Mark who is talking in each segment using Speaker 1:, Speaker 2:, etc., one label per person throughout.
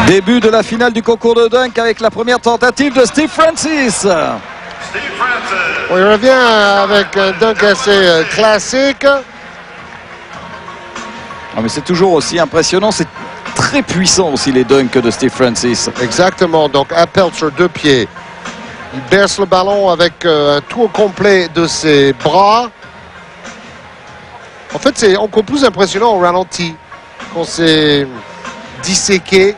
Speaker 1: Début de la finale du concours de dunk avec la première tentative de Steve Francis.
Speaker 2: On y revient avec un dunk assez classique.
Speaker 1: Ah, mais c'est toujours aussi impressionnant, c'est très puissant aussi les dunks de Steve Francis.
Speaker 2: Exactement, donc appel sur 2 pieds. Il berce le ballon avec un tour complet de ses bras. En fait, c'est encore plus impressionnant au ralenti, quand c'est disséqué.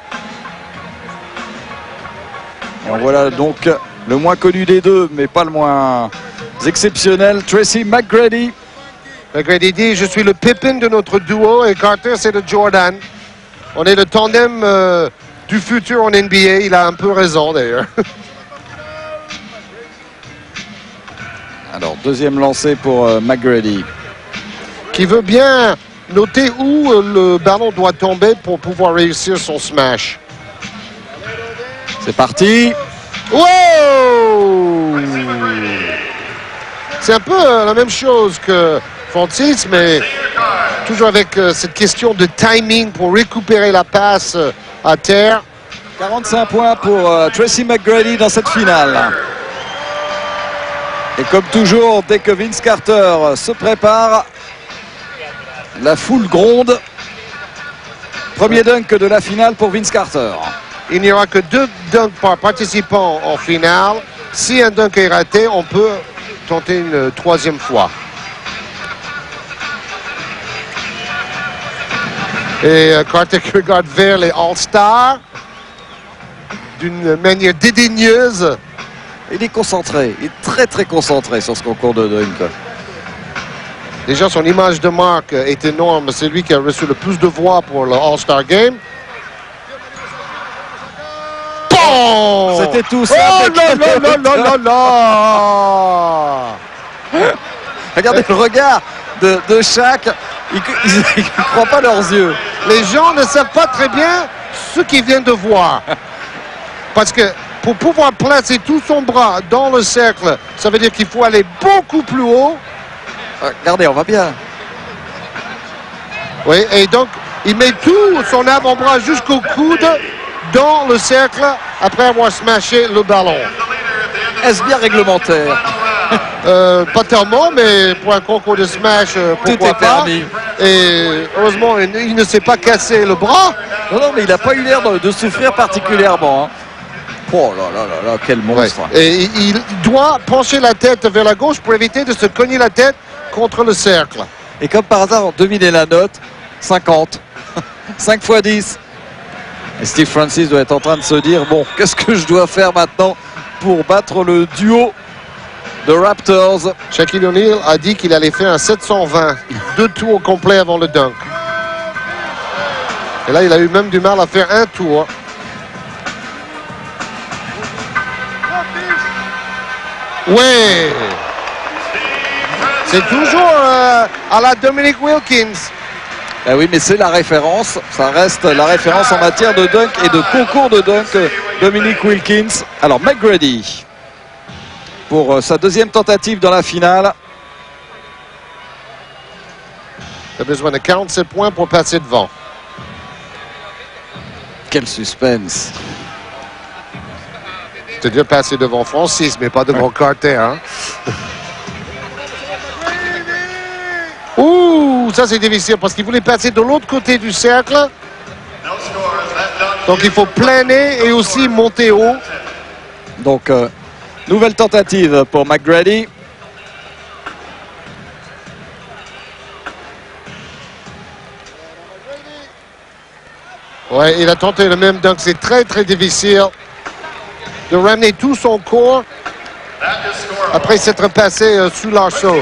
Speaker 1: Et voilà donc le moins connu des deux, mais pas le moins exceptionnel, Tracy McGrady.
Speaker 2: McGrady dit, je suis le Pippin de notre duo et Carter, c'est le Jordan. On est le tandem du futur en NBA. Il a un peu raison, d'ailleurs.
Speaker 1: Alors, deuxième lancé pour McGrady.
Speaker 2: Qui veut bien noter où le ballon doit tomber pour pouvoir réussir son smash.
Speaker 1: C'est parti.
Speaker 2: Wow! C'est un peu la même chose que Francis, mais toujours avec cette question de timing pour récupérer la passe à terre.
Speaker 1: 45 points pour Tracy McGrady dans cette finale. Et comme toujours, dès que Vince Carter se prépare, la foule gronde. Premier dunk de la finale pour Vince Carter.
Speaker 2: Il n'y aura que 2 dunks par participant en finale. Si un dunk est raté, on peut tenter une 3e fois. Et Carter qui regarde vers les All-Stars d'une manière dédaigneuse.
Speaker 1: Il est concentré, il est très très concentré sur ce concours de dunk.
Speaker 2: Déjà, son image de marque est énorme. C'est lui qui a reçu le plus de voix pour le All-Star Game. Bon!
Speaker 1: C'était tout ça.
Speaker 2: Oh là là là là là là!
Speaker 1: Regardez le regard de Shaq. Ils ne croient pas leurs yeux.
Speaker 2: Les gens ne savent pas très bien ce qu'ils viennent de voir. Parce que pour pouvoir placer tout son bras dans le cercle, ça veut dire qu'il faut aller beaucoup plus haut.
Speaker 1: Regardez, on va bien.
Speaker 2: Oui, et donc il met tout son avant-bras jusqu'au coude dans le cercle après avoir smashé le ballon.
Speaker 1: Est-ce bien réglementaire?
Speaker 2: Pas tellement, mais pour un concours de smash, pourquoi
Speaker 1: tout est
Speaker 2: pas.
Speaker 1: permis.
Speaker 2: Et heureusement, il ne s'est pas cassé le bras.
Speaker 1: Non, mais il n'a pas eu l'air de souffrir particulièrement. Hein. Oh là là là là, quel monstre.
Speaker 2: Ouais. Et il doit pencher la tête vers la gauche pour éviter de se cogner la tête contre le cercle.
Speaker 1: Et comme par hasard, devinez la note, 50. 5 x 10. Et Steve Francis doit être en train de se dire, bon, qu'est-ce que je dois faire maintenant pour battre le duo de Raptors?
Speaker 2: Shaquille O'Neal a dit qu'il allait faire un 720. 2 tours complets avant le dunk. Et là, il a eu même du mal à faire un tour. Ouais! C'est toujours à la Dominique Wilkins.
Speaker 1: Eh oui, mais c'est la référence. Ça reste la référence en matière de dunk et de concours de dunk. Dominique Wilkins. Alors, McGrady, pour sa deuxième tentative dans la finale.
Speaker 2: Il a besoin de 47 points pour passer devant.
Speaker 1: Quel suspense.
Speaker 2: C'est-à-dire passer devant Francis, mais pas devant Carter. Hein? Ouh, ça c'est difficile parce qu'il voulait passer de l'autre côté du cercle. Donc il faut planer et aussi monter haut.
Speaker 1: Donc, nouvelle tentative pour McGrady.
Speaker 2: Ouais, il a tenté le même dunk. C'est très très difficile de ramener tout son corps après s'être passé sous l'arceau.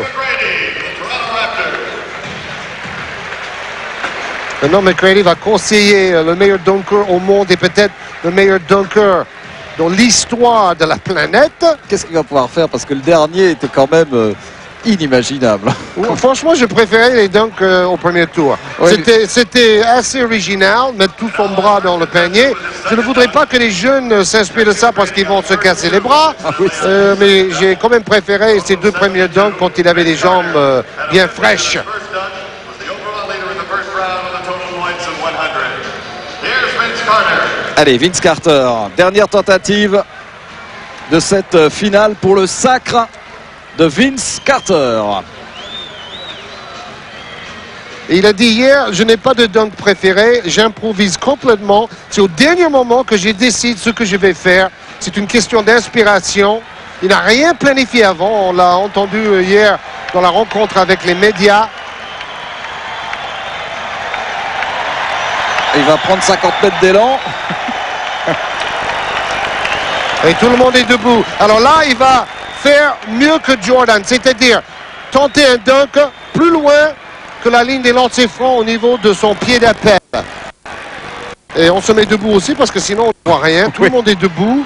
Speaker 2: Maintenant, McGrady va conseiller le meilleur dunker au monde et peut-être le meilleur dunker dans l'histoire de la planète.
Speaker 1: Qu'est-ce qu'il va pouvoir faire? Parce que le dernier était quand même inimaginable.
Speaker 2: Franchement, je préférais les dunks au premier tour.
Speaker 1: Oui.
Speaker 2: C'était assez original, mettre tout son bras dans le panier. Je ne voudrais pas que les jeunes s'inspirent de ça parce qu'ils vont se casser les bras.
Speaker 1: Ah oui,
Speaker 2: mais j'ai quand même préféré ces 2 premiers dunks quand il avait les jambes bien fraîches.
Speaker 3: Here's Vince Carter.
Speaker 1: Allez, Vince Carter, dernière tentative de cette finale pour le sacre de Vince Carter.
Speaker 2: Et il a dit hier, je n'ai pas de dunk préféré, j'improvise complètement. C'est au dernier moment que je décide ce que je vais faire. C'est une question d'inspiration. Il n'a rien planifié avant. On l'a entendu hier dans la rencontre avec les médias.
Speaker 1: Il va prendre 50 mètres d'élan.
Speaker 2: Et tout le monde est debout. Alors là, il va faire mieux que Jordan, c'est-à-dire tenter un dunk plus loin que la ligne des lancers francs au niveau de son pied d'appel. Et on se met debout aussi parce que sinon on ne voit rien. Tout le monde est debout.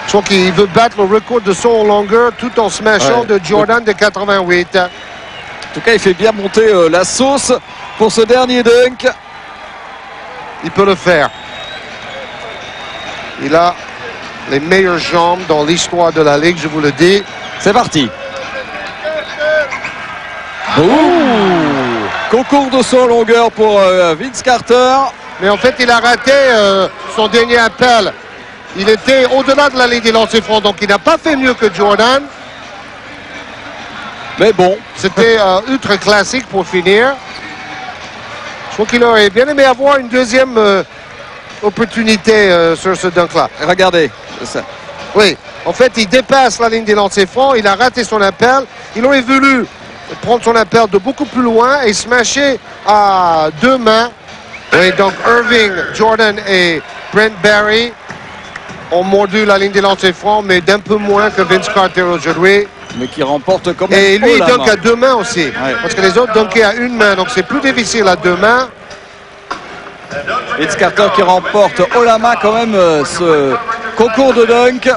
Speaker 2: Je crois qu'il veut battre le record de saut en longueur tout en smashant de Jordan de 88.
Speaker 1: En tout cas, il fait bien monter la sauce pour ce dernier dunk.
Speaker 2: Il peut le faire. Il a les meilleures jambes dans l'histoire de la Ligue, je vous le dis.
Speaker 1: C'est parti. Concours de saut en longueur pour Vince Carter.
Speaker 2: Mais en fait, il a raté son dernier appel. Il était au-delà de la ligne des lancers francs, donc il n'a pas fait mieux que Jordan.
Speaker 1: Mais bon.
Speaker 2: C'était ultra classique pour finir. Je crois qu'il aurait bien aimé avoir une deuxième opportunité sur ce dunk-là.
Speaker 1: Regardez. Ça.
Speaker 2: Oui, en fait, il dépasse la ligne des lancers francs. Il a raté son appel. Il aurait voulu prendre son appel de beaucoup plus loin et smasher à deux mains. Et donc Irving, Jordan et Brent Barry ont mordu la ligne des lancers francs, mais d'un peu moins que Vince Carter aujourd'hui.
Speaker 1: Mais qui remporte quand même.
Speaker 2: Et lui, il dunk à deux mains aussi.
Speaker 1: Ouais.
Speaker 2: Parce que les autres dunkaient à une main. Donc c'est plus difficile à deux mains.
Speaker 1: Vince Carter qui remporte haut la main quand même ce concours de dunk.